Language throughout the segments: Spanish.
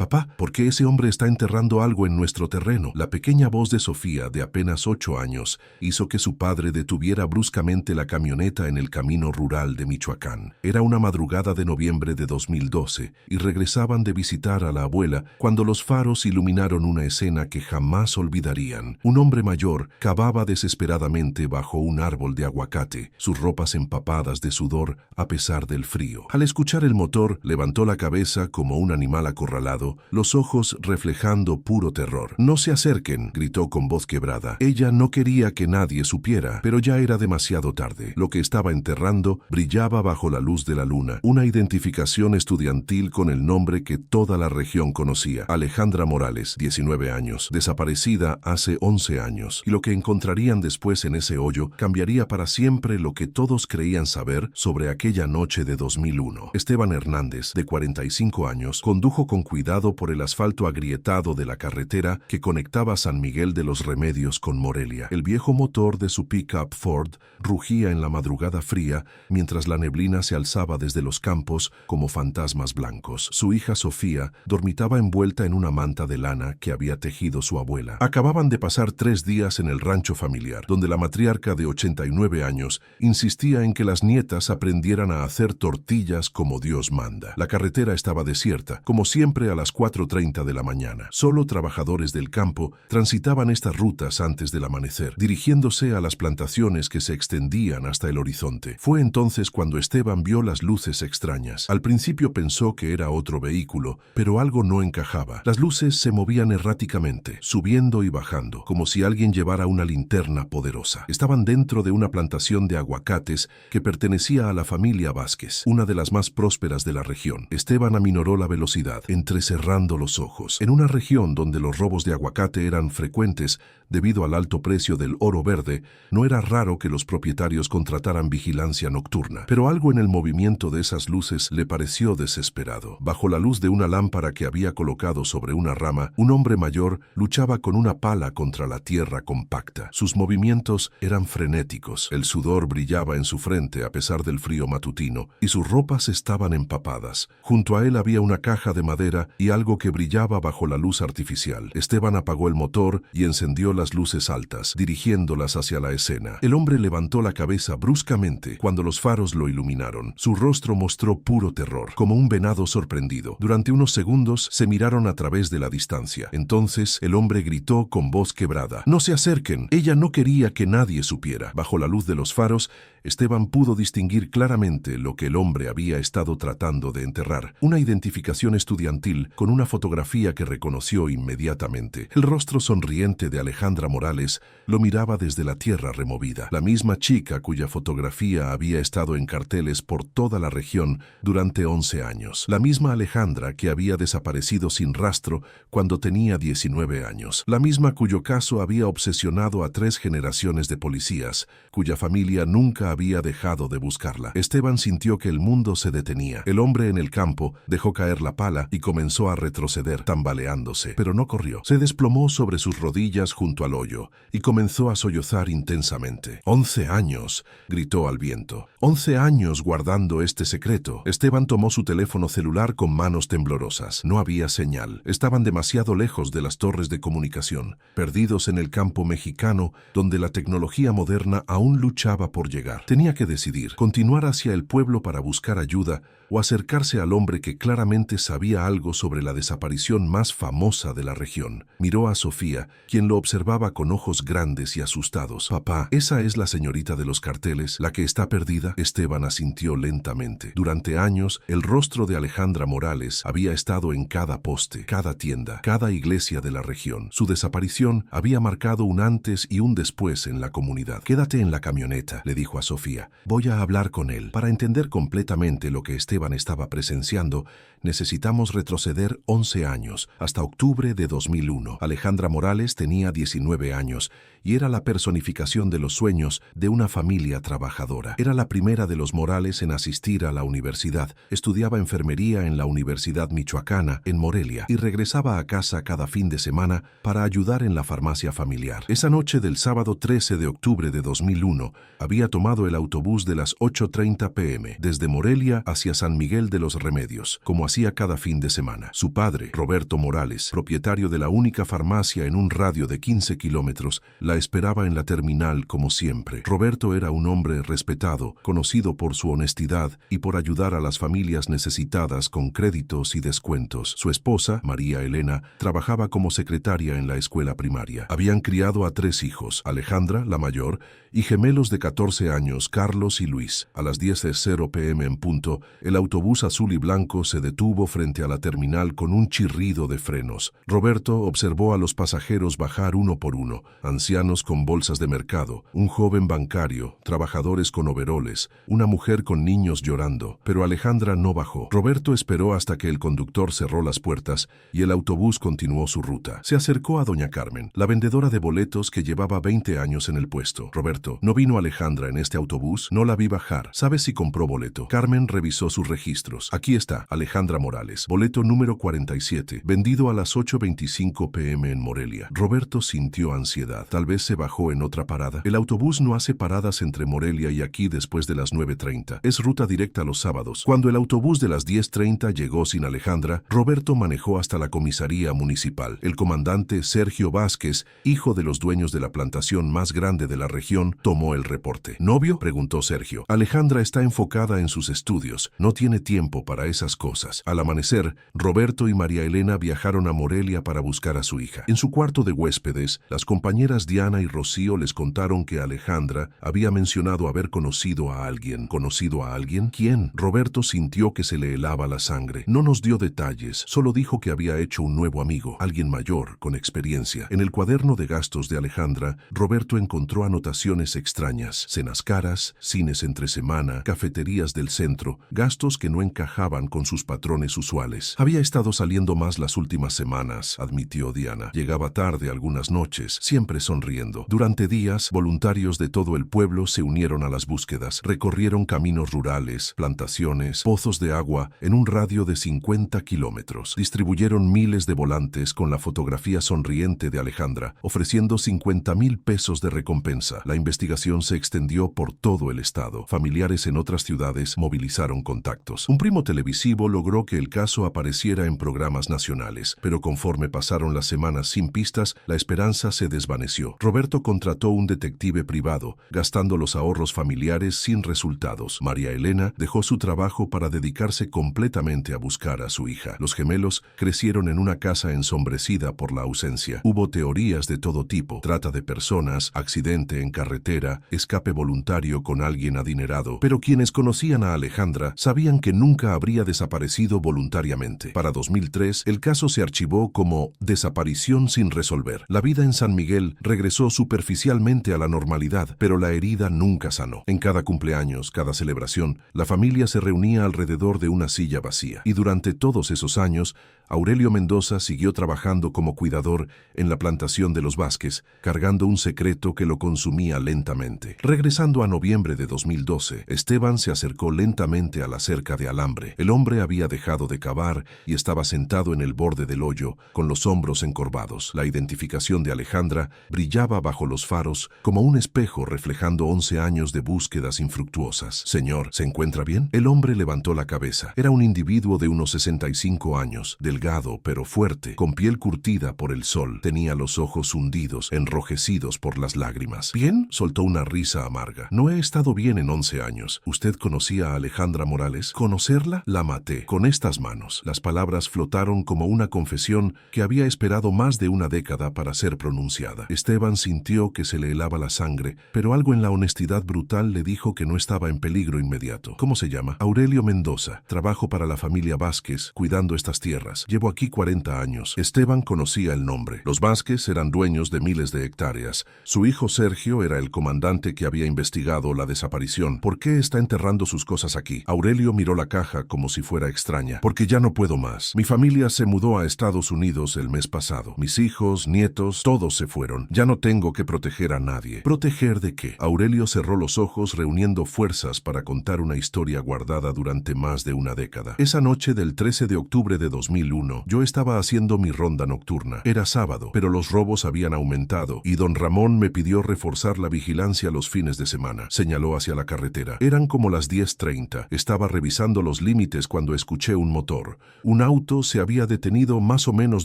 «Papá, ¿por qué ese hombre está enterrando algo en nuestro terreno?». La pequeña voz de Sofía, de apenas 8 años, hizo que su padre detuviera bruscamente la camioneta en el camino rural de Michoacán. Era una madrugada de noviembre de 2012 y regresaban de visitar a la abuela cuando los faros iluminaron una escena que jamás olvidarían. Un hombre mayor cavaba desesperadamente bajo un árbol de aguacate, sus ropas empapadas de sudor a pesar del frío. Al escuchar el motor, levantó la cabeza como un animal acorralado, los ojos reflejando puro terror. «No se acerquen», gritó con voz quebrada. Ella no quería que nadie supiera, pero ya era demasiado tarde. Lo que estaba enterrando brillaba bajo la luz de la luna, una identificación estudiantil con el nombre que toda la región conocía: Alejandra Morales, 19 años, desaparecida hace 11 años. Y lo que encontrarían después en ese hoyo cambiaría para siempre lo que todos creían saber sobre aquella noche de 2001. Esteban Hernández, de 45 años, condujo con cuidado por el asfalto agrietado de la carretera que conectaba San Miguel de los Remedios con Morelia. El viejo motor de su pick-up Ford rugía en la madrugada fría mientras la neblina se alzaba desde los campos como fantasmas blancos. Su hija Sofía dormitaba envuelta en una manta de lana que había tejido su abuela. Acababan de pasar 3 días en el rancho familiar, donde la matriarca de 89 años insistía en que las nietas aprendieran a hacer tortillas como Dios manda. La carretera estaba desierta, como siempre a las 4:30 de la mañana. Solo trabajadores del campo transitaban estas rutas antes del amanecer, dirigiéndose a las plantaciones que se extendían hasta el horizonte. Fue entonces cuando Esteban vio las luces extrañas. Al principio pensó que era otro vehículo, pero algo no encajaba. Las luces se movían erráticamente, subiendo y bajando, como si alguien llevara una linterna poderosa. Estaban dentro de una plantación de aguacates que pertenecía a la familia Vázquez, una de las más prósperas de la región. Esteban aminoró la velocidad, entrecerrando los ojos. En una región donde los robos de aguacate eran frecuentes debido al alto precio del oro verde, no era raro que los propietarios contrataran vigilancia nocturna. Pero algo en el movimiento de esas luces le pareció desesperado. Bajo la luz de una lámpara que había colocado sobre una rama, un hombre mayor luchaba con una pala contra la tierra compacta. Sus movimientos eran frenéticos. El sudor brillaba en su frente a pesar del frío matutino, y sus ropas estaban empapadas. Junto a él había una caja de madera y algo que brillaba bajo la luz artificial. Esteban apagó el motor y encendió las luces altas, dirigiéndolas hacia la escena. El hombre levantó la cabeza bruscamente cuando los faros lo iluminaron. Su rostro mostró puro terror, como un venado sorprendido. Durante unos segundos se miraron a través de la distancia. Entonces el hombre gritó con voz quebrada: «¡No se acerquen!». Ella no quería que nadie supiera. Bajo la luz de los faros, Esteban pudo distinguir claramente lo que el hombre había estado tratando de enterrar: una identificación estudiantil con una fotografía que reconoció inmediatamente. El rostro sonriente de Alejandra Morales lo miraba desde la tierra removida, la misma chica cuya fotografía había estado en carteles por toda la región durante 11 años, la misma Alejandra que había desaparecido sin rastro cuando tenía 19 años, la misma cuyo caso había obsesionado a 3 generaciones de policías, cuya familia nunca había dejado de buscarla. Esteban sintió que el mundo se detenía. El hombre en el campo dejó caer la pala y comenzó a retroceder, tambaleándose, pero no corrió. Se desplomó sobre sus rodillas junto al hoyo y comenzó a sollozar intensamente. «¡11 años!», gritó al viento. «11 años guardando este secreto». Esteban tomó su teléfono celular con manos temblorosas. No había señal. Estaban demasiado lejos de las torres de comunicación, perdidos en el campo mexicano donde la tecnología moderna aún luchaba por llegar. Tenía que decidir: continuar hacia el pueblo para buscar ayuda o acercarse al hombre que claramente sabía algo sobre la desaparición más famosa de la región. Miró a Sofía, quien lo observaba con ojos grandes y asustados. «Papá, ¿esa es la señorita de los carteles, la que está perdida?». Esteban asintió lentamente. Durante años, el rostro de Alejandra Morales había estado en cada poste, cada tienda, cada iglesia de la región. Su desaparición había marcado un antes y un después en la comunidad. «Quédate en la camioneta», le dijo a Sofía. «Voy a hablar con él». Para entender completamente lo que Esteban estaba presenciando, necesitamos retroceder 11 años, hasta octubre de 2001. Alejandra Morales tenía 19 años y era la personificación de los sueños de una familia trabajadora. Era la primera de los Morales en asistir a la universidad. Estudiaba enfermería en la Universidad Michoacana, en Morelia, y regresaba a casa cada fin de semana para ayudar en la farmacia familiar. Esa noche del sábado 13 de octubre de 2001, había tomado tomado el autobús de las 8:30 p.m. desde Morelia hacia San Miguel de los Remedios, como hacía cada fin de semana. Su padre, Roberto Morales, propietario de la única farmacia en un radio de 15 kilómetros, la esperaba en la terminal como siempre. Roberto era un hombre respetado, conocido por su honestidad y por ayudar a las familias necesitadas con créditos y descuentos. Su esposa, María Elena, trabajaba como secretaria en la escuela primaria. Habían criado a 3 hijos, Alejandra, la mayor, y gemelos de 14 años, Carlos y Luis. A las 10:00 p.m. en punto, el autobús azul y blanco se detuvo frente a la terminal con un chirrido de frenos. Roberto observó a los pasajeros bajar uno por uno, ancianos con bolsas de mercado, un joven bancario, trabajadores con overoles, una mujer con niños llorando, pero Alejandra no bajó. Roberto esperó hasta que el conductor cerró las puertas y el autobús continuó su ruta. Se acercó a doña Carmen, la vendedora de boletos que llevaba 20 años en el puesto. Roberto, ¿no vino Alejandra en este autobús? No la vi bajar. ¿Sabes si compró boleto? Carmen revisó sus registros. Aquí está, Alejandra Morales, boleto número 47, vendido a las 8:25 p.m. en Morelia. Roberto sintió ansiedad. Tal vez se bajó en otra parada. El autobús no hace paradas entre Morelia y aquí después de las 9:30. Es ruta directa los sábados. Cuando el autobús de las 10:30 llegó sin Alejandra, Roberto manejó hasta la comisaría municipal. El comandante Sergio Vázquez, hijo de los dueños de la plantación más grande de la región, tomó el reporte. ¿Novio?, preguntó Sergio. Alejandra está enfocada en sus estudios. No tiene tiempo para esas cosas. Al amanecer, Roberto y María Elena viajaron a Morelia para buscar a su hija. En su cuarto de huéspedes, las compañeras Diana y Rocío les contaron que Alejandra había mencionado haber conocido a alguien. ¿Conocido a alguien? ¿Quién? Roberto sintió que se le helaba la sangre. No nos dio detalles, solo dijo que había hecho un nuevo amigo, alguien mayor, con experiencia. En el cuaderno de gastos de Alejandra, Roberto encontró anotaciones extrañas: cenas caras, cines entre semana, cafeterías del centro, gastos que no encajaban con sus patrones usuales. Había estado saliendo más las últimas semanas, admitió Diana. Llegaba tarde algunas noches, siempre sonriendo. Durante días, voluntarios de todo el pueblo se unieron a las búsquedas. Recorrieron caminos rurales, plantaciones, pozos de agua, en un radio de 50 kilómetros. Distribuyeron miles de volantes con la fotografía sonriente de Alejandra, ofreciendo 50,000 pesos de recompensa. La investigación se extendió por todo el estado. Familiares en otras ciudades movilizaron contactos. Un primo televisivo logró que el caso apareciera en programas nacionales, pero conforme pasaron las semanas sin pistas, la esperanza se desvaneció. Roberto contrató un detective privado, gastando los ahorros familiares sin resultados. María Elena dejó su trabajo para dedicarse completamente a buscar a su hija. Los gemelos crecieron en una casa ensombrecida por la ausencia. Hubo teorías de todo tipo: trata de personas, accidente en carretera, escape voluntario con alguien adinerado. Pero quienes conocían a Alejandra sabían que nunca habría desaparecido voluntariamente. Para 2003, el caso se archivó como desaparición sin resolver. La vida en San Miguel regresó superficialmente a la normalidad, pero la herida nunca sanó. En cada cumpleaños, cada celebración, la familia se reunía alrededor de una silla vacía. Y durante todos esos años, Aurelio Mendoza siguió trabajando como cuidador en la plantación de los Vázquez, cargando un secreto que lo consumía lentamente. Regresando a noviembre de 2012, Esteban se acercó lentamente a la cerca de alambre. El hombre había dejado de cavar y estaba sentado en el borde del hoyo, con los hombros encorvados. La identificación de Alejandra brillaba bajo los faros como un espejo reflejando 11 años de búsquedas infructuosas. «Señor, ¿se encuentra bien?». El hombre levantó la cabeza. Era un individuo de unos 65 años, delgado pero fuerte, con piel curtida por el sol. Tenía los ojos hundidos, enrojecidos por las lágrimas. «¿Bien?», soltó una risa amarga. «No he estado bien en 11 años. ¿Usted conocía a Alejandra Morales?». «¿Conocerla? La maté con estas manos». Las palabras flotaron como una confesión que había esperado más de una década para ser pronunciada. Esteban sintió que se le helaba la sangre, pero algo en la honestidad brutal le dijo que no estaba en peligro inmediato. «¿Cómo se llama?». «Aurelio Mendoza. Trabajo para la familia Vázquez, cuidando estas tierras. Llevo aquí 40 años». Esteban conocía el nombre. Los Vázquez eran dueños de miles de hectáreas. Su hijo Sergio era el comandante que había investigado la desaparición. «¿Por qué está enterrando sus cosas aquí?». Aurelio miró la caja como si fuera extraña. «Porque ya no puedo más. Mi familia se mudó a Estados Unidos el mes pasado. Mis hijos, nietos, todos se fueron. Ya no tengo que proteger a nadie». «¿Proteger de qué?». Aurelio cerró los ojos reuniendo fuerzas para contar una historia guardada durante más de una década. «Esa noche del 13 de octubre de 2001, yo estaba haciendo mi ronda nocturna. Era sábado, pero los robos habían aumentado y don Ramón me pidió reforzar la vigilancia los fines de semana. hermana. Señaló hacia la carretera. Eran como las 10:30. Estaba revisando los límites cuando escuché un motor. Un auto se había detenido más o menos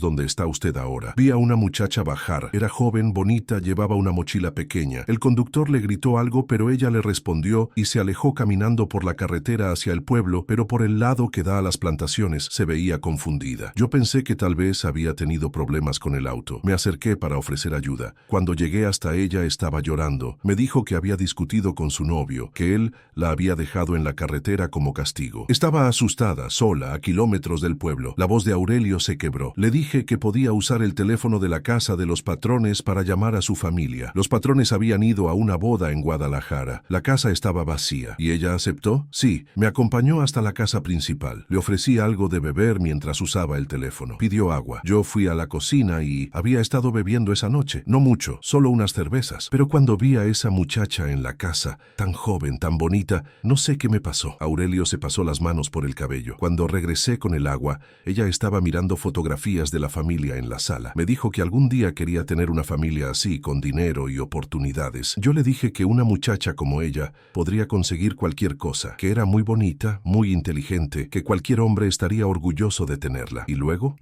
donde está usted ahora. Vi a una muchacha bajar. Era joven, bonita, llevaba una mochila pequeña. El conductor le gritó algo, pero ella le respondió y se alejó caminando por la carretera hacia el pueblo, pero por el lado que da a las plantaciones. Se veía confundida. Yo pensé que tal vez había tenido problemas con el auto. Me acerqué para ofrecer ayuda. Cuando llegué hasta ella estaba llorando. Me dijo que había discutido con su novio, que él la había dejado en la carretera como castigo. Estaba asustada, sola, a kilómetros del pueblo. La voz de Aurelio se quebró. Le dije que podía usar el teléfono de la casa de los patrones para llamar a su familia. Los patrones habían ido a una boda en Guadalajara. La casa estaba vacía. ¿Y ella aceptó? Sí, me acompañó hasta la casa principal. Le ofrecí algo de beber mientras usaba el teléfono. Pidió agua. Yo fui a la cocina y había estado bebiendo esa noche. No mucho, solo unas cervezas. Pero cuando vi a esa muchacha en la casa, tan joven, tan bonita, no sé qué me pasó. Aurelio se pasó las manos por el cabello. Cuando regresé con el agua, ella estaba mirando fotografías de la familia en la sala. Me dijo que algún día quería tener una familia así, con dinero y oportunidades. Yo le dije que una muchacha como ella podría conseguir cualquier cosa, que era muy bonita, muy inteligente, que cualquier hombre estaría orgulloso de tenerla. Y luego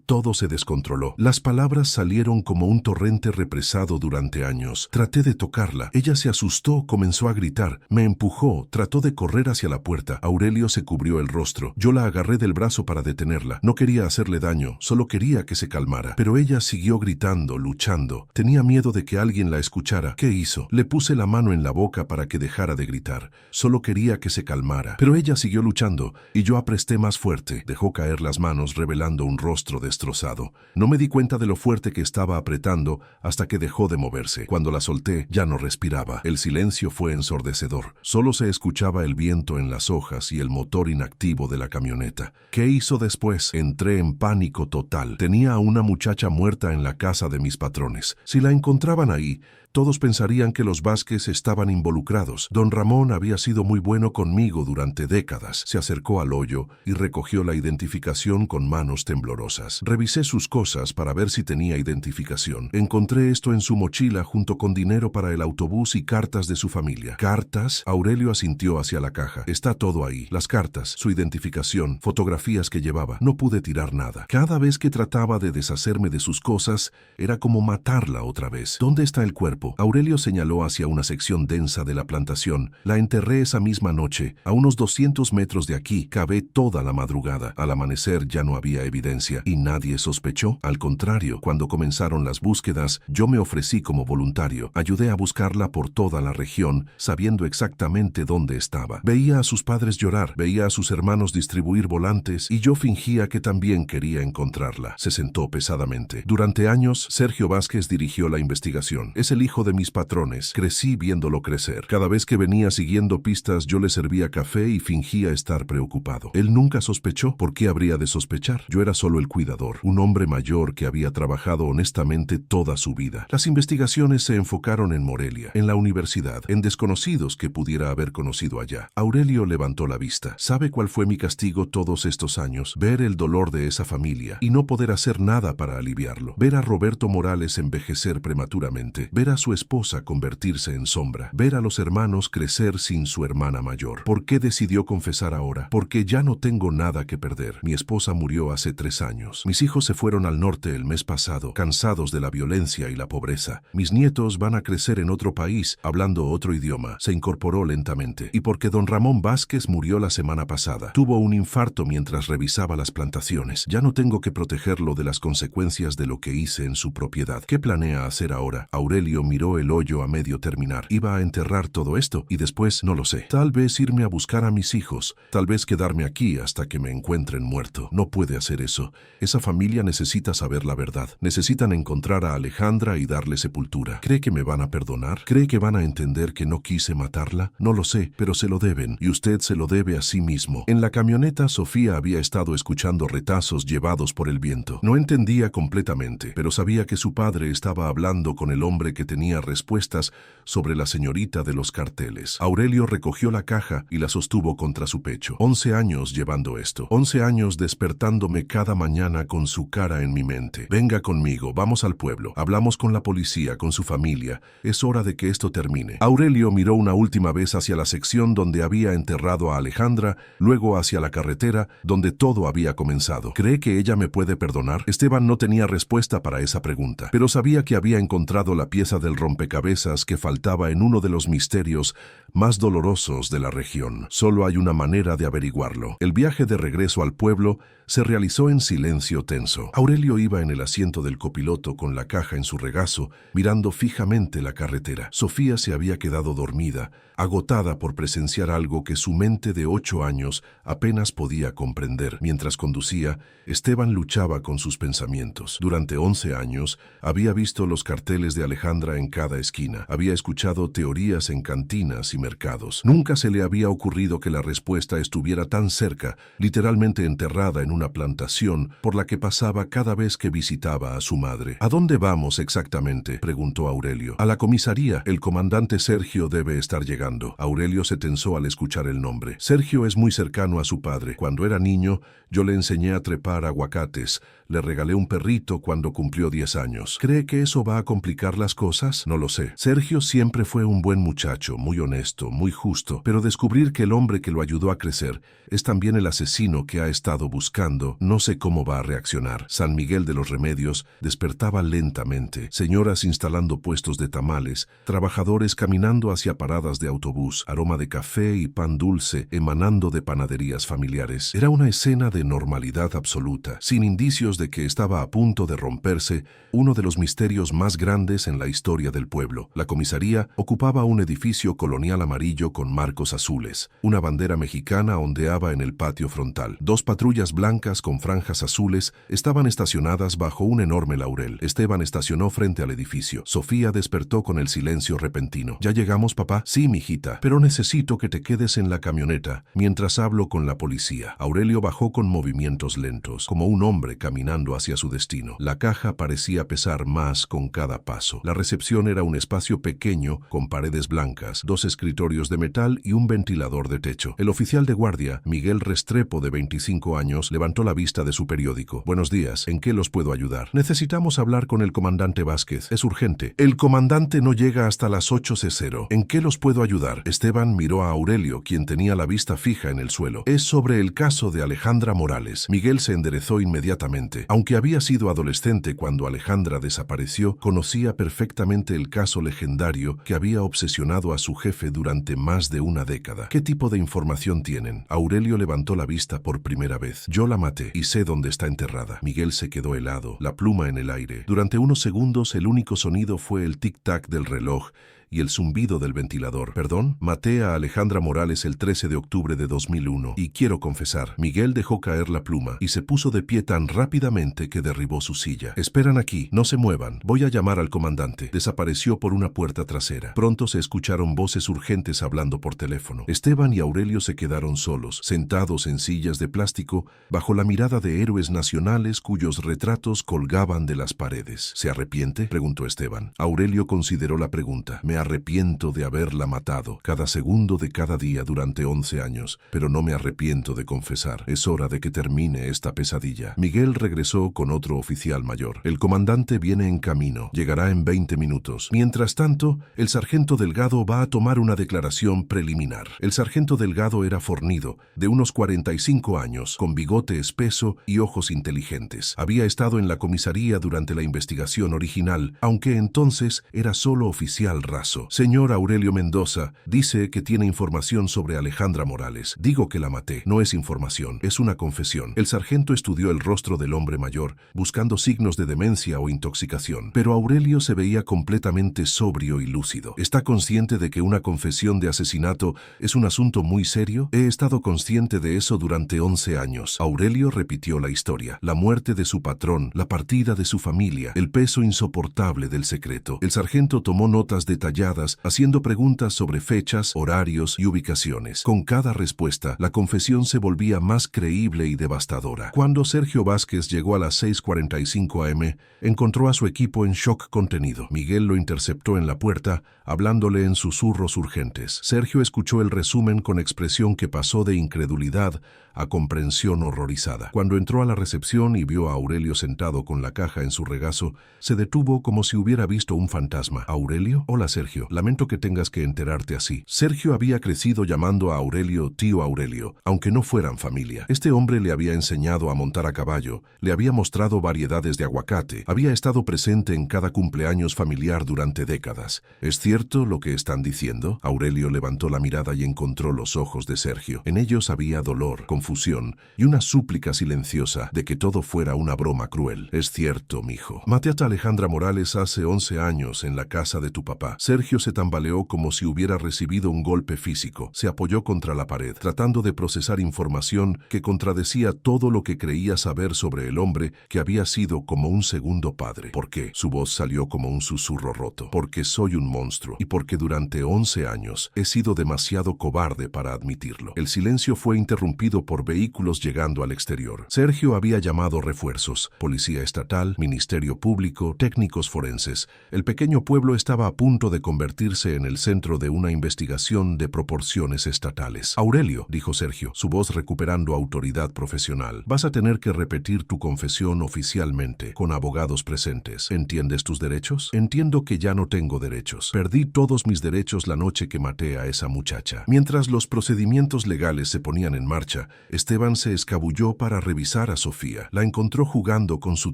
todo se descontroló. Las palabras salieron como un torrente represado durante años. Traté de tocarla. Ella se asustó, comenzó a gritar. Me empujó, trató de correr hacia la puerta. Aurelio se cubrió el rostro. Yo la agarré del brazo para detenerla. No quería hacerle daño, solo quería que se calmara. Pero ella siguió gritando, luchando. Tenía miedo de que alguien la escuchara. ¿Qué hizo? Le puse la mano en la boca para que dejara de gritar. Solo quería que se calmara. Pero ella siguió luchando, y yo apresté más fuerte. Dejó caer las manos, revelando un rostro destrozado. No me di cuenta de lo fuerte que estaba apretando hasta que dejó de moverse. Cuando la solté, ya no respiraba. El silencio fue ensordecedor. Solo se escuchaba el viento en las hojas y el motor inactivo de la camioneta. ¿Qué hizo después? Entré en pánico total. Tenía a una muchacha muerta en la casa de mis patrones. Si la encontraban ahí, todos pensarían que los Vázquez estaban involucrados. Don Ramón había sido muy bueno conmigo durante décadas. Se acercó al hoyo y recogió la identificación con manos temblorosas. Revisé sus cosas para ver si tenía identificación. Encontré esto en su mochila junto con dinero para el autobús y cartas de su familia. ¿Cartas? Aurelio asintió hacia la caja. Está todo ahí. Las cartas, su identificación, fotografías que llevaba. No pude tirar nada. Cada vez que trataba de deshacerme de sus cosas, era como matarla otra vez. ¿Dónde está el cuerpo? Aurelio señaló hacia una sección densa de la plantación. La enterré esa misma noche. A unos 200 metros de aquí. Cavé toda la madrugada. Al amanecer ya no había evidencia. ¿Y nadie sospechó? Al contrario, cuando comenzaron las búsquedas, yo me ofrecí como voluntario. Ayudé a buscarla por toda la región, sabiendo exactamente dónde estaba. Veía a sus padres llorar, veía a sus hermanos distribuir volantes, y yo fingía que también quería encontrarla. Se sentó pesadamente. Durante años, Sergio Vázquez dirigió la investigación. Es el hijo de mis patrones. Crecí viéndolo crecer. Cada vez que venía siguiendo pistas, yo le servía café y fingía estar preocupado. Él nunca sospechó. ¿Por qué habría de sospechar? Yo era solo el cuidador, un hombre mayor que había trabajado honestamente toda su vida. Las investigaciones se enfocaron en Morelia, en la universidad, en desconocidos que pudiera haber conocido allá. Aurelio levantó la vista. ¿Sabe cuál fue mi castigo todos estos años? Ver el dolor de esa familia y no poder hacer nada para aliviarlo. Ver a Roberto Morales envejecer prematuramente. Ver a su esposa convertirse en sombra, ver a los hermanos crecer sin su hermana mayor. ¿Por qué decidió confesar ahora? Porque ya no tengo nada que perder. Mi esposa murió hace 3 años. Mis hijos se fueron al norte el mes pasado, cansados de la violencia y la pobreza. Mis nietos van a crecer en otro país, hablando otro idioma. Se incorporó lentamente. Y porque don Ramón Vázquez murió la semana pasada. Tuvo un infarto mientras revisaba las plantaciones. Ya no tengo que protegerlo de las consecuencias de lo que hice en su propiedad. ¿Qué planea hacer ahora? Aurelio miró el hoyo a medio terminar. Iba a enterrar todo esto y después no lo sé. Tal vez irme a buscar a mis hijos. Tal vez quedarme aquí hasta que me encuentren muerto. No puede hacer eso. Esa familia necesita saber la verdad. Necesitan encontrar a Alejandra y darle sepultura. ¿Cree que me van a perdonar? ¿Cree que van a entender que no quise matarla? No lo sé, pero se lo deben. Y usted se lo debe a sí mismo. En la camioneta, Sofía había estado escuchando retazos llevados por el viento. No entendía completamente, pero sabía que su padre estaba hablando con el hombre que tenía respuestas sobre la señorita de los carteles. Aurelio recogió la caja y la sostuvo contra su pecho. 11 años llevando esto. 11 años despertándome cada mañana con su cara en mi mente. Venga conmigo, vamos al pueblo. Hablamos con la policía, con su familia. Es hora de que esto termine. Aurelio miró una última vez hacia la sección donde había enterrado a Alejandra, luego hacia la carretera, donde todo había comenzado. ¿Cree que ella me puede perdonar? Esteban no tenía respuesta para esa pregunta, pero sabía que había encontrado la pieza del rompecabezas que faltaba en uno de los misterios más dolorosos de la región. Solo hay una manera de averiguarlo. El viaje de regreso al pueblo se realizó en silencio tenso. Aurelio iba en el asiento del copiloto con la caja en su regazo, mirando fijamente la carretera. Sofía se había quedado dormida, agotada por presenciar algo que su mente de 8 años apenas podía comprender. Mientras conducía, Esteban luchaba con sus pensamientos. Durante 11 años, había visto los carteles de Alejandra en cada esquina. Había escuchado teorías en cantinas y mercados. Nunca se le había ocurrido que la respuesta estuviera tan cerca, literalmente enterrada en una plantación por la que pasaba cada vez que visitaba a su madre. ¿A dónde vamos exactamente?, preguntó Aurelio. A la comisaría. El comandante Sergio debe estar llegando. Aurelio se tensó al escuchar el nombre. Sergio es muy cercano a su padre. Cuando era niño, yo le enseñé a trepar aguacates. Le regalé un perrito cuando cumplió 10 años. ¿Cree que eso va a complicar las cosas? No lo sé. Sergio siempre fue un buen muchacho, muy honesto, muy justo, pero descubrir que el hombre que lo ayudó a crecer es también el asesino que ha estado buscando, no sé cómo va a reaccionar. San Miguel de los Remedios despertaba lentamente. Señoras instalando puestos de tamales, trabajadores caminando hacia paradas de autobús, aroma de café y pan dulce emanando de panaderías familiares. Era una escena de normalidad absoluta, sin indicios de que estaba a punto de romperse uno de los misterios más grandes en la historia del pueblo. La comisaría ocupaba un edificio colonial amarillo con marcos azules. Una bandera mexicana ondeaba en el patio frontal. 2 patrullas blancas con franjas azules estaban estacionadas bajo un enorme laurel. Esteban estacionó frente al edificio. Sofía despertó con el silencio repentino. ¿Ya llegamos, papá? Sí, mijita, pero necesito que te quedes en la camioneta mientras hablo con la policía. Aurelio bajó con movimientos lentos, como un hombre caminando hacia su destino. La caja parecía pesar más con cada paso. La recepción era un espacio pequeño con paredes blancas, 2 escritorios de metal y un ventilador de techo. El oficial de guardia, Miguel Restrepo, de 25 años, levantó la vista de su periódico. Buenos días, ¿en qué los puedo ayudar? Necesitamos hablar con el comandante Vázquez. Es urgente. El comandante no llega hasta las 8:00. ¿En qué los puedo ayudar? Esteban miró a Aurelio, quien tenía la vista fija en el suelo. Es sobre el caso de Alejandra Morales. Miguel se enderezó inmediatamente. Aunque había sido adolescente cuando Alejandra desapareció, conocía perfectamente el caso legendario que había obsesionado a su jefe durante más de una década. ¿Qué tipo de información tienen? Aurelio levantó la vista por primera vez. Yo la maté y sé dónde está enterrada. Miguel se quedó helado, la pluma en el aire. Durante unos segundos el único sonido fue el tic-tac del reloj y el zumbido del ventilador. ¿Perdón? Maté a Alejandra Morales el 13 de octubre de 2001 y quiero confesar. Miguel dejó caer la pluma y se puso de pie tan rápidamente que derribó su silla. Esperan aquí, no se muevan. Voy a llamar al comandante. Desapareció por una puerta trasera. Pronto se escucharon voces urgentes hablando por teléfono. Esteban y Aurelio se quedaron solos, sentados en sillas de plástico, bajo la mirada de héroes nacionales cuyos retratos colgaban de las paredes. ¿Se arrepiente?, preguntó Esteban. Aurelio consideró la pregunta. Me arrepiento de haberla matado cada segundo de cada día durante 11 años, pero no me arrepiento de confesar. Es hora de que termine esta pesadilla. Miguel regresó con otro oficial mayor. El comandante viene en camino. Llegará en 20 minutos. Mientras tanto, el sargento Delgado va a tomar una declaración preliminar. El sargento Delgado era fornido, de unos 45 años, con bigote espeso y ojos inteligentes. Había estado en la comisaría durante la investigación original, aunque entonces era solo oficial raso. Señor Aurelio Mendoza, dice que tiene información sobre Alejandra Morales. Digo que la maté. No es información, es una confesión. El sargento estudió el rostro del hombre mayor, buscando signos de demencia o intoxicación. Pero Aurelio se veía completamente sobrio y lúcido. ¿Está consciente de que una confesión de asesinato es un asunto muy serio? He estado consciente de eso durante 11 años. Aurelio repitió la historia. La muerte de su patrón, la partida de su familia, el peso insoportable del secreto. El sargento tomó notas detalladas, haciendo preguntas sobre fechas, horarios y ubicaciones. Con cada respuesta, la confesión se volvía más creíble y devastadora. Cuando Sergio Vázquez llegó a las 6:45 am, encontró a su equipo en shock contenido. Miguel lo interceptó en la puerta, hablándole en susurros urgentes. Sergio escuchó el resumen con expresión que pasó de incredulidad a comprensión horrorizada. Cuando entró a la recepción y vio a Aurelio sentado con la caja en su regazo, se detuvo como si hubiera visto un fantasma. ¿Aurelio? Hola, Sergio. Sergio. Lamento que tengas que enterarte así. Sergio había crecido llamando a Aurelio tío Aurelio, aunque no fueran familia. Este hombre le había enseñado a montar a caballo, le había mostrado variedades de aguacate, había estado presente en cada cumpleaños familiar durante décadas. ¿Es cierto lo que están diciendo? Aurelio levantó la mirada y encontró los ojos de Sergio. En ellos había dolor, confusión y una súplica silenciosa de que todo fuera una broma cruel. Es cierto, mijo. Maté a Alejandra Morales hace 11 años en la casa de tu papá. Sergio se tambaleó como si hubiera recibido un golpe físico. Se apoyó contra la pared, tratando de procesar información que contradecía todo lo que creía saber sobre el hombre que había sido como un segundo padre. ¿Por qué? Su voz salió como un susurro roto. Porque soy un monstruo y porque durante 11 años he sido demasiado cobarde para admitirlo. El silencio fue interrumpido por vehículos llegando al exterior. Sergio había llamado refuerzos, policía estatal, ministerio público, técnicos forenses. El pequeño pueblo estaba a punto de convertirse en el centro de una investigación de proporciones estatales. Aurelio, dijo Sergio, su voz recuperando autoridad profesional, vas a tener que repetir tu confesión oficialmente, con abogados presentes. ¿Entiendes tus derechos? Entiendo que ya no tengo derechos. Perdí todos mis derechos la noche que maté a esa muchacha. Mientras los procedimientos legales se ponían en marcha, Esteban se escabulló para revisar a Sofía. La encontró jugando con su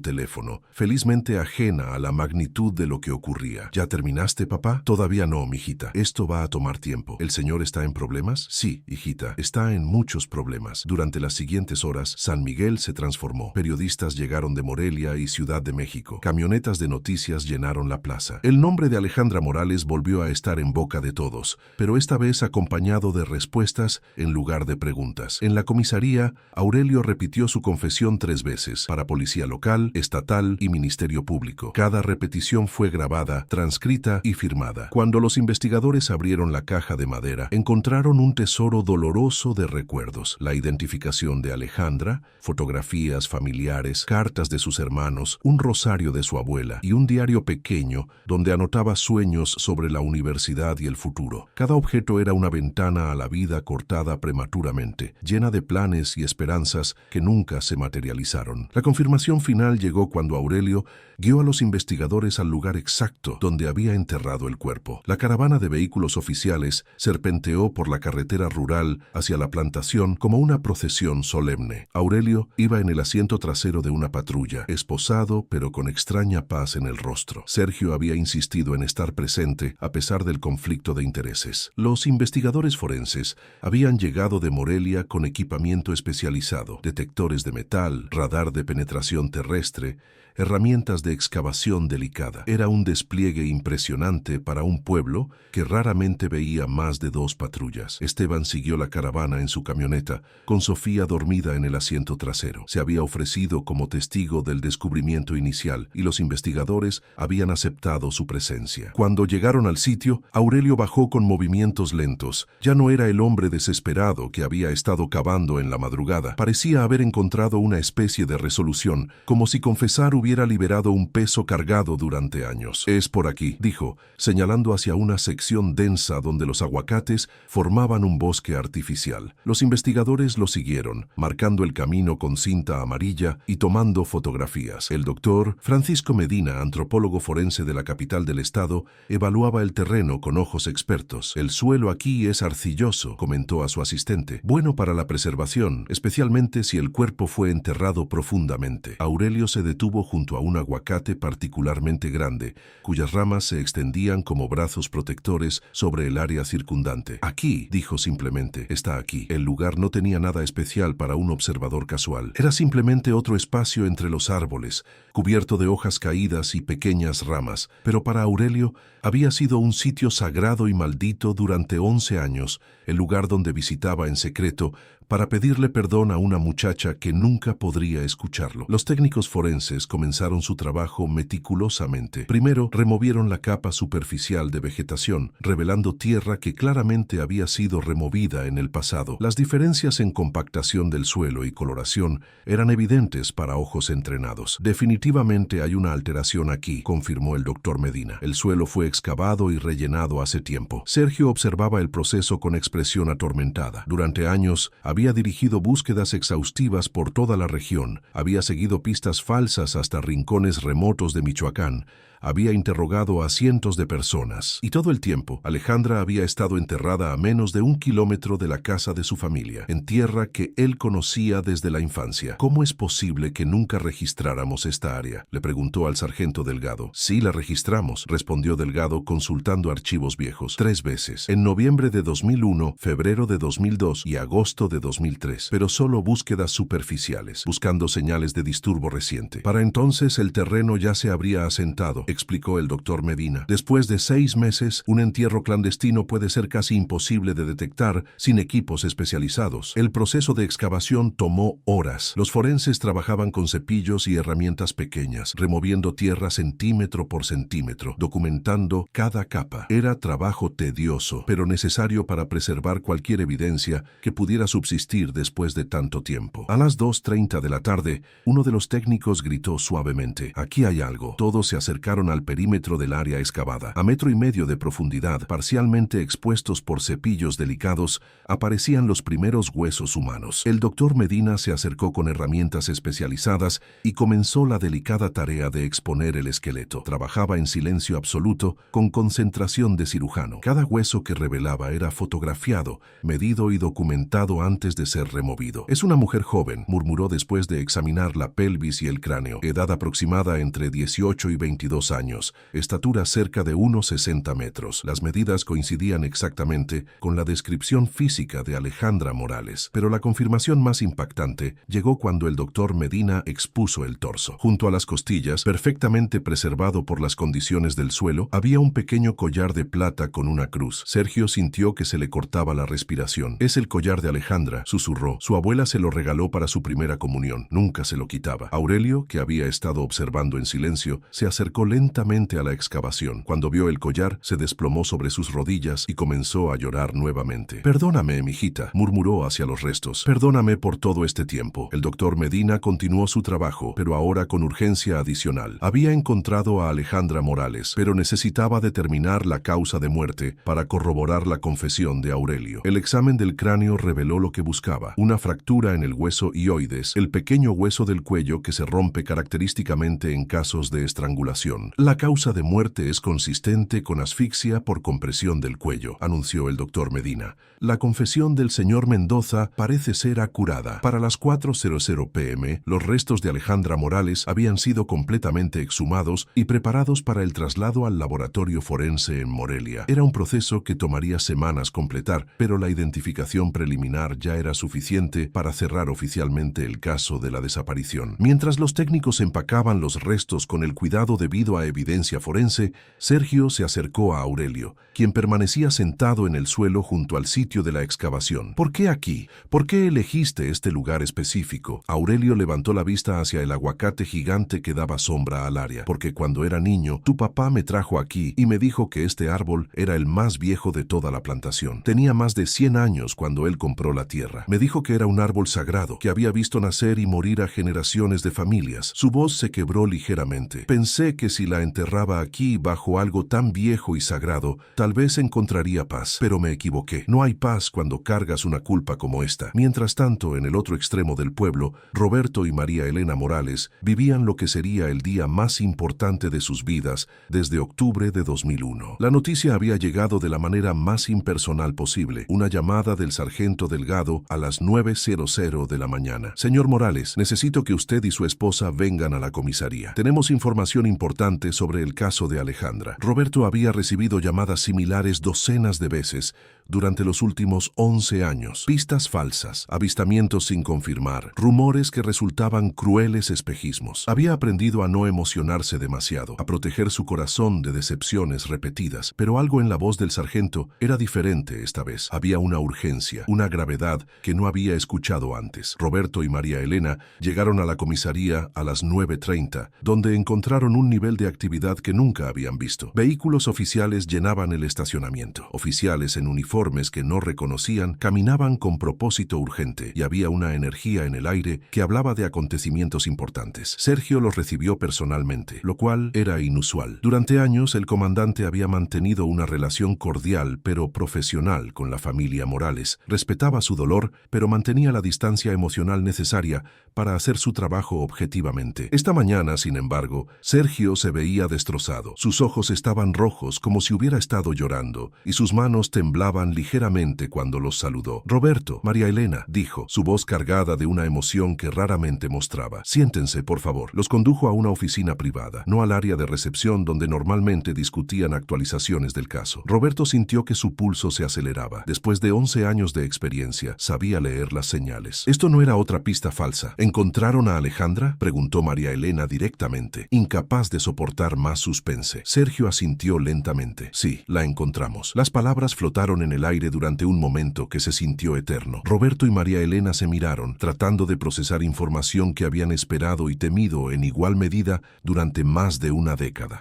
teléfono, felizmente ajena a la magnitud de lo que ocurría. ¿Ya terminaste, papá? Todavía no, mijita. Esto va a tomar tiempo. ¿El señor está en problemas? Sí, hijita, está en muchos problemas. Durante las siguientes horas, San Miguel se transformó. Periodistas llegaron de Morelia y Ciudad de México. Camionetas de noticias llenaron la plaza. El nombre de Alejandra Morales volvió a estar en boca de todos, pero esta vez acompañado de respuestas en lugar de preguntas. En la comisaría, Aurelio repitió su confesión 3 veces, para policía local, estatal y ministerio público. Cada repetición fue grabada, transcrita y firmada. Cuando los investigadores abrieron la caja de madera, encontraron un tesoro doloroso de recuerdos. La identificación de Alejandra, fotografías familiares, cartas de sus hermanos, un rosario de su abuela y un diario pequeño donde anotaba sueños sobre la universidad y el futuro. Cada objeto era una ventana a la vida cortada prematuramente, llena de planes y esperanzas que nunca se materializaron. La confirmación final llegó cuando Aurelio guió a los investigadores al lugar exacto donde había enterrado el cuerpo. La caravana de vehículos oficiales serpenteó por la carretera rural hacia la plantación como una procesión solemne. Aurelio iba en el asiento trasero de una patrulla, esposado pero con extraña paz en el rostro. Sergio había insistido en estar presente a pesar del conflicto de intereses. Los investigadores forenses habían llegado de Morelia con equipamiento especializado, detectores de metal, radar de penetración terrestre, herramientas de excavación delicada. Era un despliegue impresionante para un pueblo que raramente veía más de 2 patrullas. Esteban siguió la caravana en su camioneta, con Sofía dormida en el asiento trasero. Se había ofrecido como testigo del descubrimiento inicial y los investigadores habían aceptado su presencia. Cuando llegaron al sitio, Aurelio bajó con movimientos lentos. Ya no era el hombre desesperado que había estado cavando en la madrugada. Parecía haber encontrado una especie de resolución, como si confesar hubiera liberado un peso cargado durante años. Es por aquí, dijo, señalando hacia una sección densa donde los aguacates formaban un bosque artificial. Los investigadores lo siguieron, marcando el camino con cinta amarilla y tomando fotografías. El doctor Francisco Medina, antropólogo forense de la capital del estado, evaluaba el terreno con ojos expertos. El suelo aquí es arcilloso, comentó a su asistente. Bueno para la preservación, especialmente si el cuerpo fue enterrado profundamente. Aurelio se detuvo junto a un aguacate particularmente grande, cuyas ramas se extendían como brazos protectores sobre el área circundante. Aquí, dijo simplemente, está aquí. El lugar no tenía nada especial para un observador casual. Era simplemente otro espacio entre los árboles, cubierto de hojas caídas y pequeñas ramas. Pero para Aurelio había sido un sitio sagrado y maldito durante 11 años, el lugar donde visitaba en secreto para pedirle perdón a una muchacha que nunca podría escucharlo. Los técnicos forenses comenzaron su trabajo meticulosamente. Primero, removieron la capa superficial de vegetación, revelando tierra que claramente había sido removida en el pasado. Las diferencias en compactación del suelo y coloración eran evidentes para ojos entrenados. Definitivamente hay una alteración aquí, confirmó el doctor Medina. El suelo fue excavado y rellenado hace tiempo. Sergio observaba el proceso con expresión atormentada. Durante años, había dirigido búsquedas exhaustivas por toda la región, había seguido pistas falsas hasta rincones remotos de Michoacán, había interrogado a cientos de personas. Y todo el tiempo, Alejandra había estado enterrada a menos de 1 kilómetro de la casa de su familia, en tierra que él conocía desde la infancia. ¿Cómo es posible que nunca registráramos esta área?, le preguntó al sargento Delgado. Sí, la registramos, respondió Delgado consultando archivos viejos. 3 veces. En noviembre de 2001, febrero de 2002 y agosto de 2003. Pero solo búsquedas superficiales, buscando señales de disturbo reciente. Para entonces el terreno ya se habría asentado, explicó el doctor Medina. Después de 6 meses, un entierro clandestino puede ser casi imposible de detectar sin equipos especializados. El proceso de excavación tomó horas. Los forenses trabajaban con cepillos y herramientas pequeñas, removiendo tierra centímetro por centímetro, documentando cada capa. Era trabajo tedioso, pero necesario para preservar cualquier evidencia que pudiera subsistir después de tanto tiempo. A las 2:30 de la tarde, uno de los técnicos gritó suavemente: «Aquí hay algo». Todos se acercaron al perímetro del área excavada. A 1,5 metros de profundidad, parcialmente expuestos por cepillos delicados, aparecían los primeros huesos humanos. El doctor Medina se acercó con herramientas especializadas y comenzó la delicada tarea de exponer el esqueleto. Trabajaba en silencio absoluto, con concentración de cirujano. Cada hueso que revelaba era fotografiado, medido y documentado antes de ser removido. «Es una mujer joven», murmuró después de examinar la pelvis y el cráneo. Edad aproximada entre 18 y 22 años. Estatura cerca de 1,60 metros. Las medidas coincidían exactamente con la descripción física de Alejandra Morales. Pero la confirmación más impactante llegó cuando el doctor Medina expuso el torso. Junto a las costillas, perfectamente preservado por las condiciones del suelo, había un pequeño collar de plata con una cruz. Sergio sintió que se le cortaba la respiración. «Es el collar de Alejandra», susurró. Su abuela se lo regaló para su primera comunión. Nunca se lo quitaba. Aurelio, que había estado observando en silencio, se acercó lentamente a la excavación. Cuando vio el collar, se desplomó sobre sus rodillas y comenzó a llorar nuevamente. «Perdóname, mijita», murmuró hacia los restos. «Perdóname por todo este tiempo». El doctor Medina continuó su trabajo, pero ahora con urgencia adicional. Había encontrado a Alejandra Morales, pero necesitaba determinar la causa de muerte para corroborar la confesión de Aurelio. El examen del cráneo reveló lo que buscaba: una fractura en el hueso hioides, el pequeño hueso del cuello que se rompe característicamente en casos de estrangulación. «La causa de muerte es consistente con asfixia por compresión del cuello», anunció el doctor Medina. «La confesión del señor Mendoza parece ser acurada». Para las 4:00 p.m., los restos de Alejandra Morales habían sido completamente exhumados y preparados para el traslado al laboratorio forense en Morelia. Era un proceso que tomaría semanas completar, pero la identificación preliminar ya era suficiente para cerrar oficialmente el caso de la desaparición. Mientras los técnicos empacaban los restos con el cuidado debido a evidencia forense, Sergio se acercó a Aurelio, quien permanecía sentado en el suelo junto al sitio de la excavación. «¿Por qué aquí? ¿Por qué elegiste este lugar específico?». Aurelio levantó la vista hacia el aguacate gigante que daba sombra al área. «Porque cuando era niño, tu papá me trajo aquí y me dijo que este árbol era el más viejo de toda la plantación. Tenía más de 100 años cuando él compró la tierra. Me dijo que era un árbol sagrado, que había visto nacer y morir a generaciones de familias». Su voz se quebró ligeramente. «Pensé que si la enterraba aquí bajo algo tan viejo y sagrado, tal vez encontraría paz. Pero me equivoqué. No hay paz cuando cargas una culpa como esta». Mientras tanto, en el otro extremo del pueblo, Roberto y María Elena Morales vivían lo que sería el día más importante de sus vidas desde octubre de 2001. La noticia había llegado de la manera más impersonal posible. Una llamada del sargento Delgado a las 9:00 de la mañana. «Señor Morales, necesito que usted y su esposa vengan a la comisaría. Tenemos información importante sobre el caso de Alejandra». Roberto había recibido llamadas similares docenas de veces durante los últimos 11 años. Pistas falsas, avistamientos sin confirmar, rumores que resultaban crueles espejismos. Había aprendido a no emocionarse demasiado, a proteger su corazón de decepciones repetidas, pero algo en la voz del sargento era diferente esta vez. Había una urgencia, una gravedad que no había escuchado antes. Roberto y María Elena llegaron a la comisaría a las 9:30, donde encontraron un nivel de actividad que nunca habían visto. Vehículos oficiales llenaban el estacionamiento. Oficiales en uniforme que no reconocían caminaban con propósito urgente y había una energía en el aire que hablaba de acontecimientos importantes. Sergio los recibió personalmente, lo cual era inusual. Durante años el comandante había mantenido una relación cordial pero profesional con la familia Morales. Respetaba su dolor, pero mantenía la distancia emocional necesaria para hacer su trabajo objetivamente. Esta mañana, sin embargo, Sergio se se veía destrozado. Sus ojos estaban rojos como si hubiera estado llorando, y sus manos temblaban ligeramente cuando los saludó. «Roberto, María Elena», dijo, su voz cargada de una emoción que raramente mostraba. «Siéntense, por favor». Los condujo a una oficina privada, no al área de recepción donde normalmente discutían actualizaciones del caso. Roberto sintió que su pulso se aceleraba. Después de 11 años de experiencia, sabía leer las señales. Esto no era otra pista falsa. ¿Encontraron a Alejandra?, preguntó María Elena directamente, incapaz de soportar más suspense. Sergio asintió lentamente. «Sí, la encontramos». Las palabras flotaron en el aire durante un momento que se sintió eterno. Roberto y María Elena se miraron, tratando de procesar información que habían esperado y temido en igual medida durante más de una década.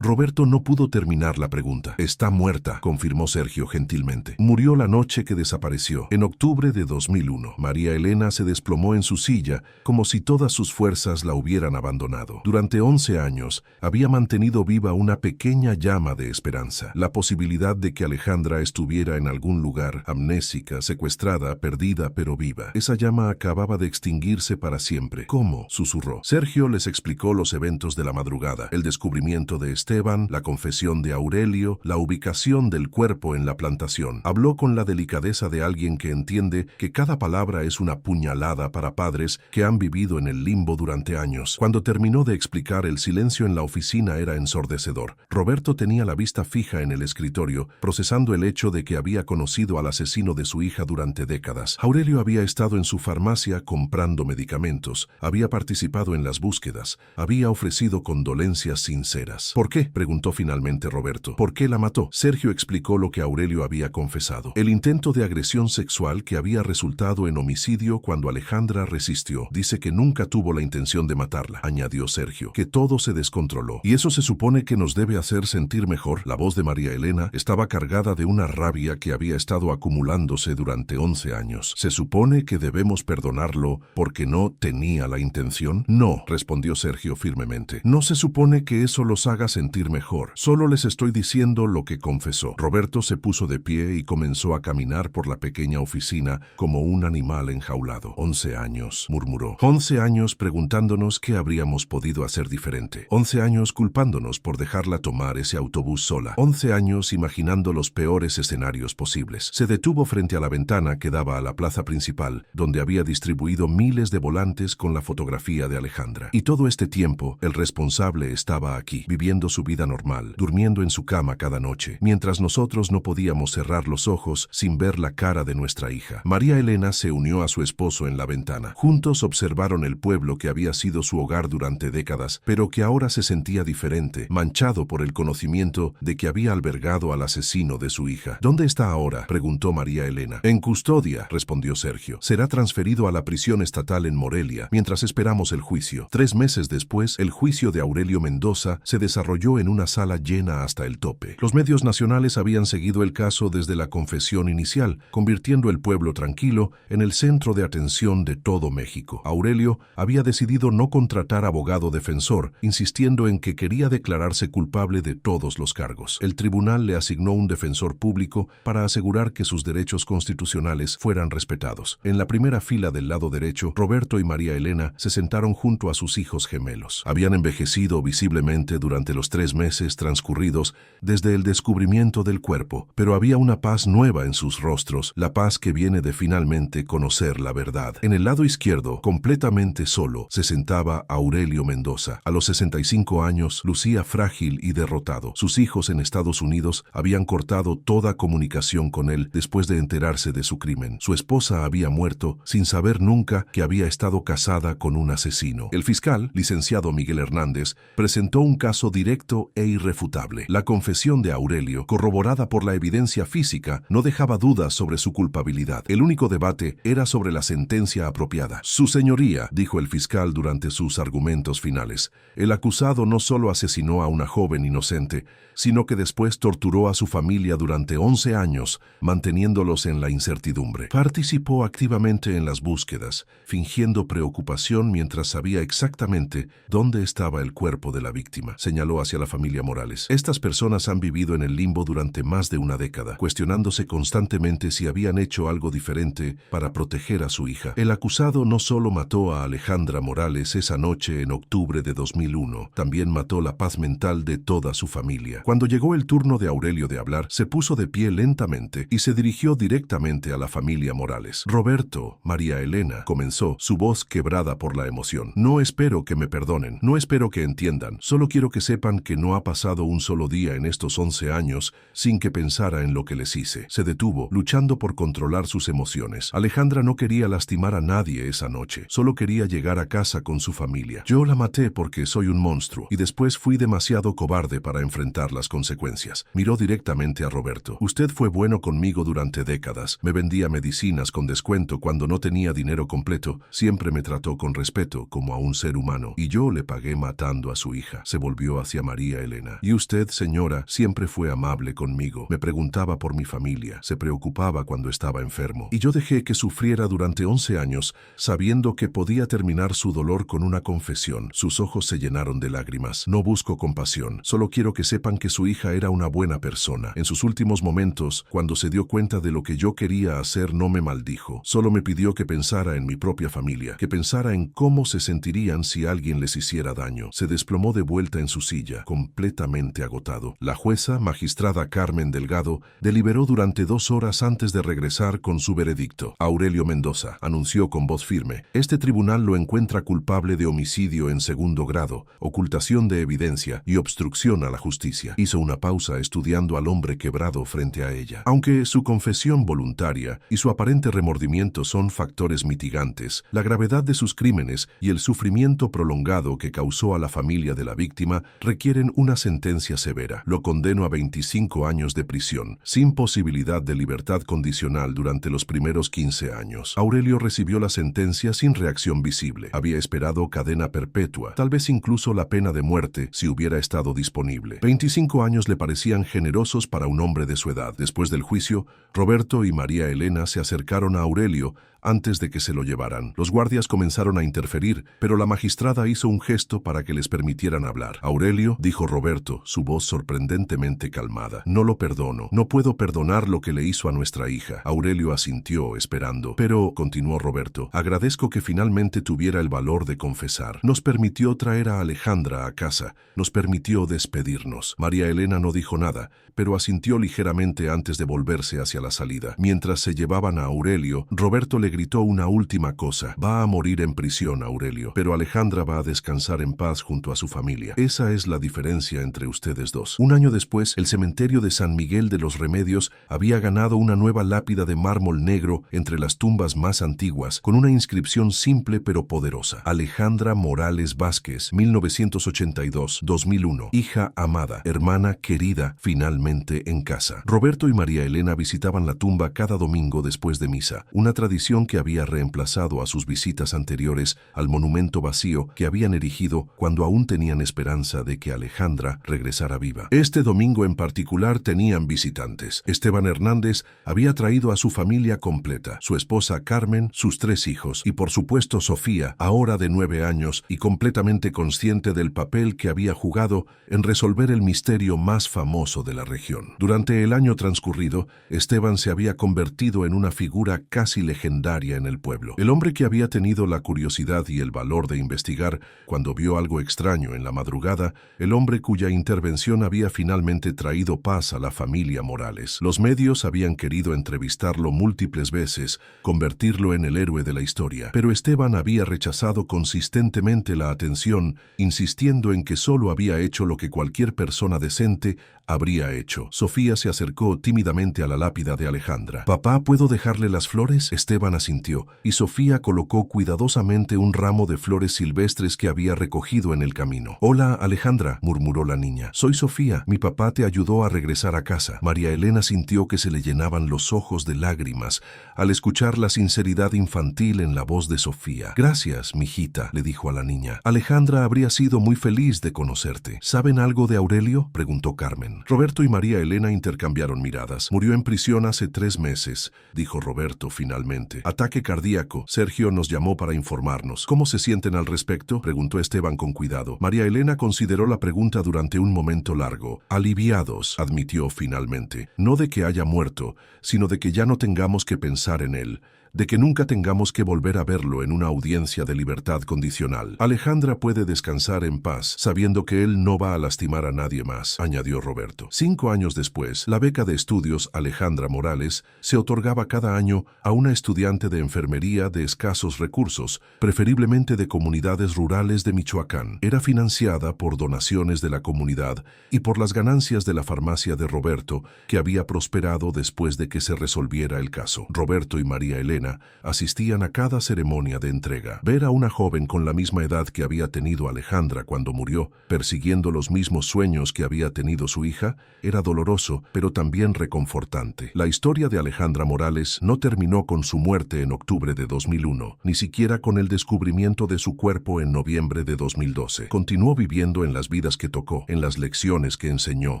Roberto no pudo terminar la pregunta. «Está muerta», confirmó Sergio gentilmente. «Murió la noche que desapareció, en octubre de 2001. María Elena se desplomó en su silla, como si todas sus fuerzas la hubieran abandonado. Durante 11 años, había mantenido viva una pequeña llama de esperanza. La posibilidad de que Alejandra estuviera en algún lugar, amnésica, secuestrada, perdida, pero viva. Esa llama acababa de extinguirse para siempre». «¿Cómo?», susurró. Sergio les explicó los eventos de la madrugada, el descubrimiento de Esteban, la confesión de Aurelio, la ubicación del cuerpo en la plantación. Habló con la delicadeza de alguien que entiende que cada palabra es una puñalada para padres que han vivido en el limbo durante años. Cuando terminó de explicar, el silencio en la oficina era ensordecedor. Roberto tenía la vista fija en el escritorio, procesando el hecho de que había conocido al asesino de su hija durante décadas. Aurelio había estado en su farmacia comprando medicamentos, había participado en las búsquedas, había ofrecido condolencias sinceras. «¿Por qué?», preguntó finalmente Roberto. «¿Por qué la mató?». Sergio explicó lo que Aurelio había confesado. El intento de agresión sexual que había resultado en homicidio cuando Alejandra resistió. «Dice que nunca tuvo la intención de matarla», añadió Sergio, «que todo se descontroló. Y eso se supone que nos debe hacer sentir mejor». La voz de María Elena estaba cargada de una rabia que había estado acumulándose durante 11 años. «¿Se supone que debemos perdonarlo porque no tenía la intención?». «No», respondió Sergio firmemente. «No se supone que eso los haga sentir mejor. Solo les estoy diciendo lo que confesó». Roberto se puso de pie y comenzó a caminar por la pequeña oficina como un animal enjaulado. «11 años», murmuró. «11 años preguntándonos qué habríamos podido hacer diferente. 11 años culpándonos por dejarla tomar ese autobús sola. 11 años imaginando los peores escenarios posibles». Se detuvo frente a la ventana que daba a la plaza principal, donde había distribuido miles de volantes con la fotografía de Alejandra. Y todo este tiempo, el responsable estaba aquí, viviendo su vida normal, durmiendo en su cama cada noche, mientras nosotros no podíamos cerrar los ojos sin ver la cara de nuestra hija. María Elena se unió a su esposo en la ventana. Juntos observaron el pueblo que había sido su hogar durante décadas, pero que ahora se sentía diferente, manchado por el conocimiento de que había albergado al asesino de su hija. «¿Dónde está ahora?», preguntó María Elena. «En custodia», respondió Sergio. «Será transferido a la prisión estatal en Morelia, mientras esperamos el juicio». 3 meses después, el juicio de Aurelio Mendoza se desarrolló en una sala llena hasta el tope. Los medios nacionales habían seguido el caso desde la confesión inicial, convirtiendo el pueblo tranquilo en el centro de atención de todo México. Aurelio había decidido no contratar abogado defensor, insistiendo en que quería declararse culpable de todos los cargos. El tribunal le asignó un defensor público para asegurar que sus derechos constitucionales fueran respetados. En la primera fila del lado derecho, Roberto y María Elena se sentaron junto a sus hijos gemelos. Habían envejecido visiblemente durante los 3 meses transcurridos desde el descubrimiento del cuerpo, pero había una paz nueva en sus rostros, la paz que viene de finalmente conocer la verdad. En el lado izquierdo, completamente solo, se sentaba Aurelio Mendoza. A los 65 años, lucía frágil y derrotado. Sus hijos en Estados Unidos habían cortado toda comunicación con él después de enterarse de su crimen. Su esposa había muerto sin saber nunca que había estado casada con un asesino. El fiscal, licenciado Miguel Hernández, presentó un caso directo e irrefutable. La confesión de Aurelio, corroborada por la evidencia física, no dejaba dudas sobre su culpabilidad. El único debate era sobre la sentencia apropiada. «Su señoría», dijo el fiscal durante sus argumentos finales, «el acusado no solo asesinó a una joven inocente, sino que después torturó a su familia durante 11 años, manteniéndolos en la incertidumbre. Participó activamente en las búsquedas, fingiendo preocupación mientras sabía exactamente dónde estaba el cuerpo de la víctima», señaló hacia la familia Morales. «Estas personas han vivido en el limbo durante más de una década, cuestionándose constantemente si habían hecho algo diferente para proteger a su hija. El acusado no solo mató a Alejandra Morales esa noche en octubre de 2001, también mató la paz mental de toda su familia. Cuando llegó el turno de Aurelio de hablar, se puso de pie lentamente y se dirigió directamente a la familia Morales. Roberto, María Elena, comenzó, su voz quebrada por la emoción. No espero que me perdonen, no espero que entiendan, solo quiero que sepan que no ha pasado un solo día en estos 11 años sin que pensara en lo que les hice. Se detuvo, luchando por controlar sus emociones. Alejandra no quería lastimar a nadie esa noche, solo quería llegar a casa con su familia. Yo la maté porque soy un monstruo y después fui demasiado cobarde para enfrentar las consecuencias. Miró directamente a Roberto. Usted fue bueno conmigo durante décadas. Me vendía medicinas con descuento cuando no tenía dinero completo. Siempre me trató con respeto como a un ser humano. Y yo le pagué matando a su hija. Se volvió hacia María Elena. Y usted, señora, siempre fue amable conmigo. Me preguntaba por mi familia. Se preocupaba cuando estaba enfermo. Y yo dejé que sufriera durante 11 años, sabiendo que podía terminar su dolor con una confesión. Sus ojos se llenaron de lágrimas. No busco compasión. Solo quiero que sepan que su hija era una buena persona. En sus últimos momentos, cuando se dio cuenta de lo que yo quería hacer, no me maldijo. Solo me pidió que pensara en mi propia familia, que pensara en cómo se sentirían si alguien les hiciera daño. Se desplomó de vuelta en su silla, completamente agotado. La jueza, magistrada Carmen Delgado, deliberó durante 2 horas antes de regresar con su veredicto. Aurelio Mendoza anunció con voz firme: este tribunal lo encuentra culpable de homicidio en segundo grado, ocultación de evidencia y obstrucción a la justicia. Hizo una pausa estudiando al hombre quebrado frente a ella. Aunque su confesión voluntaria y su aparente remordimiento son factores mitigantes, la gravedad de sus crímenes y el sufrimiento prolongado que causó a la familia de la víctima requieren una sentencia severa. Lo condeno a 25 años de prisión, sin posibilidad de libertad condicional durante los primeros 15 años. Aurelio recibió la sentencia sin reacción visible. Había esperado cadena perpetua, tal vez incluso la pena de muerte si hubiera estado disponible. 25 años le parecían generosos para un hombre de su edad. Después del juicio, Roberto y María Elena se acercaron a Aurelio antes de que se lo llevaran. Los guardias comenzaron a interferir, pero la magistrada hizo un gesto para que les permitieran hablar. Aurelio, dijo Roberto, su voz sorprendentemente calmada, no lo perdono. No puedo perdonar lo que le hizo a nuestra hija. Aurelio asintió, esperando. Pero, continuó Roberto, agradezco que finalmente tuviera el valor de confesar. Nos permitió traer a Alejandra a casa. Nos permitió despedirnos. María Elena no dijo nada, pero asintió ligeramente antes de volverse hacia la salida. Mientras se llevaban a Aurelio, Roberto le gritó una última cosa: va a morir en prisión, Aurelio, pero Alejandra va a descansar en paz junto a su familia. Esa es la diferencia entre ustedes dos. Un año después, el cementerio de San Miguel de los Remedios había ganado una nueva lápida de mármol negro entre las tumbas más antiguas, con una inscripción simple pero poderosa: Alejandra Morales Vázquez, 1982-2001. Hija amada, hermana querida, finalmente en casa. Roberto y María Elena visitaban la tumba cada domingo después de misa, una tradición que había reemplazado a sus visitas anteriores al monumento vacío que habían erigido cuando aún tenían esperanza de que Alejandra regresara viva. Este domingo en particular tenían visitantes. Esteban Hernández había traído a su familia completa, su esposa Carmen, sus 3 hijos y por supuesto Sofía, ahora de 9 años y completamente consciente del papel que había jugado en resolver el misterio más famoso de la región. Durante el año transcurrido, Esteban se había convertido en una figura casi legendaria en el pueblo. El hombre que había tenido la curiosidad y el valor de investigar cuando vio algo extraño en la madrugada, el hombre cuya intervención había finalmente traído paz a la familia Morales. Los medios habían querido entrevistarlo múltiples veces, convertirlo en el héroe de la historia, pero Esteban había rechazado consistentemente la atención, insistiendo en que solo había hecho lo que cualquier persona decente habría hecho. Sofía se acercó tímidamente a la lápida de Alejandra. «Papá, ¿puedo dejarle las flores?» Esteban asintió, y Sofía colocó cuidadosamente un ramo de flores silvestres que había recogido en el camino. «Hola, Alejandra», murmuró la niña. «Soy Sofía. Mi papá te ayudó a regresar a casa». María Elena sintió que se le llenaban los ojos de lágrimas al escuchar la sinceridad infantil en la voz de Sofía. «Gracias, mijita», le dijo a la niña. «Alejandra habría sido muy feliz de conocerte». «¿Saben algo de Aurelio?», preguntó Carmen. Roberto y María Elena intercambiaron miradas. «Murió en prisión hace 3 meses», dijo Roberto finalmente. «Ataque cardíaco. Sergio nos llamó para informarnos». «¿Cómo se sienten al respecto?», preguntó Esteban con cuidado. María Elena consideró la pregunta durante un momento largo. «Aliviados», admitió finalmente. «No de que haya muerto, sino de que ya no tengamos que pensar en él. de que nunca tengamos que volver a verlo en una audiencia de libertad condicional. Alejandra puede descansar en paz, sabiendo que él no va a lastimar a nadie más, añadió Roberto. 5 años después, la beca de estudios Alejandra Morales se otorgaba cada año a una estudiante de enfermería de escasos recursos, preferiblemente de comunidades rurales de Michoacán. Era financiada por donaciones de la comunidad y por las ganancias de la farmacia de Roberto, que había prosperado después de que se resolviera el caso. Roberto y María Elena asistían a cada ceremonia de entrega. Ver a una joven con la misma edad que había tenido Alejandra cuando murió, persiguiendo los mismos sueños que había tenido su hija, era doloroso, pero también reconfortante. La historia de Alejandra Morales no terminó con su muerte en octubre de 2001, ni siquiera con el descubrimiento de su cuerpo en noviembre de 2012. Continuó viviendo en las vidas que tocó, en las lecciones que enseñó,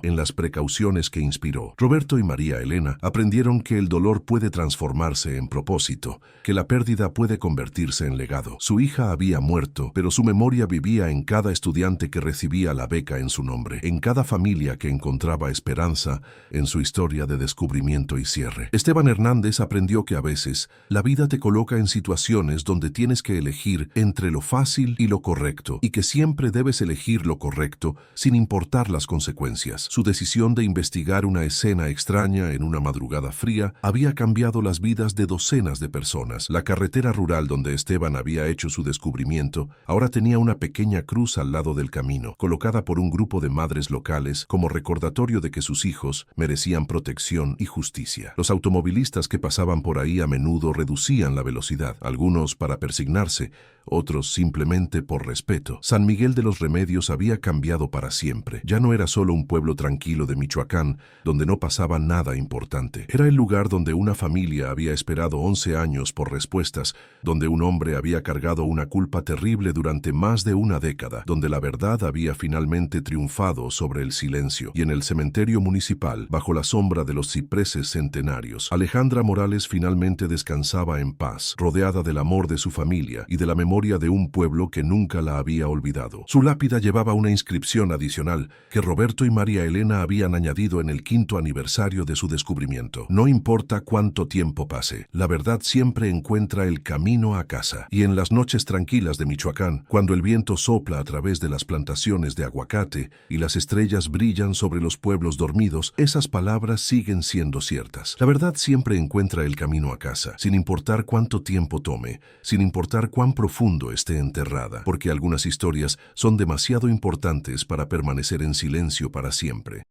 en las precauciones que inspiró. Roberto y María Elena aprendieron que el dolor puede transformarse en propósito, que la pérdida puede convertirse en legado. Su hija había muerto, pero su memoria vivía en cada estudiante que recibía la beca en su nombre, en cada familia que encontraba esperanza en su historia de descubrimiento y cierre. Esteban Hernández aprendió que a veces la vida te coloca en situaciones donde tienes que elegir entre lo fácil y lo correcto, y que siempre debes elegir lo correcto sin importar las consecuencias. Su decisión de investigar una escena extraña en una madrugada fría había cambiado las vidas de docenas de personas. La carretera rural donde Esteban había hecho su descubrimiento ahora tenía una pequeña cruz al lado del camino, colocada por un grupo de madres locales como recordatorio de que sus hijos merecían protección y justicia. Los automovilistas que pasaban por ahí a menudo reducían la velocidad, algunos para persignarse, otros simplemente por respeto. San Miguel de los Remedios había cambiado para siempre. Ya no era solo un pueblo tranquilo de Michoacán, donde no pasaba nada importante. Era el lugar donde una familia había esperado 11 años por respuestas, donde un hombre había cargado una culpa terrible durante más de una década, donde la verdad había finalmente triunfado sobre el silencio. Y en el cementerio municipal, bajo la sombra de los cipreses centenarios, Alejandra Morales finalmente descansaba en paz, rodeada del amor de su familia y de la memoria de un pueblo que nunca la había olvidado. Su lápida llevaba una inscripción adicional que Roberto y María Elena habían añadido en el 5º aniversario de su descubrimiento. No importa cuánto tiempo pase, la verdad siempre encuentra el camino a casa. Y en las noches tranquilas de Michoacán, cuando el viento sopla a través de las plantaciones de aguacate y las estrellas brillan sobre los pueblos dormidos, esas palabras siguen siendo ciertas. La verdad siempre encuentra el camino a casa, sin importar cuánto tiempo tome, sin importar cuán profundo esté enterrada, porque algunas historias son demasiado importantes para permanecer en silencio para siempre.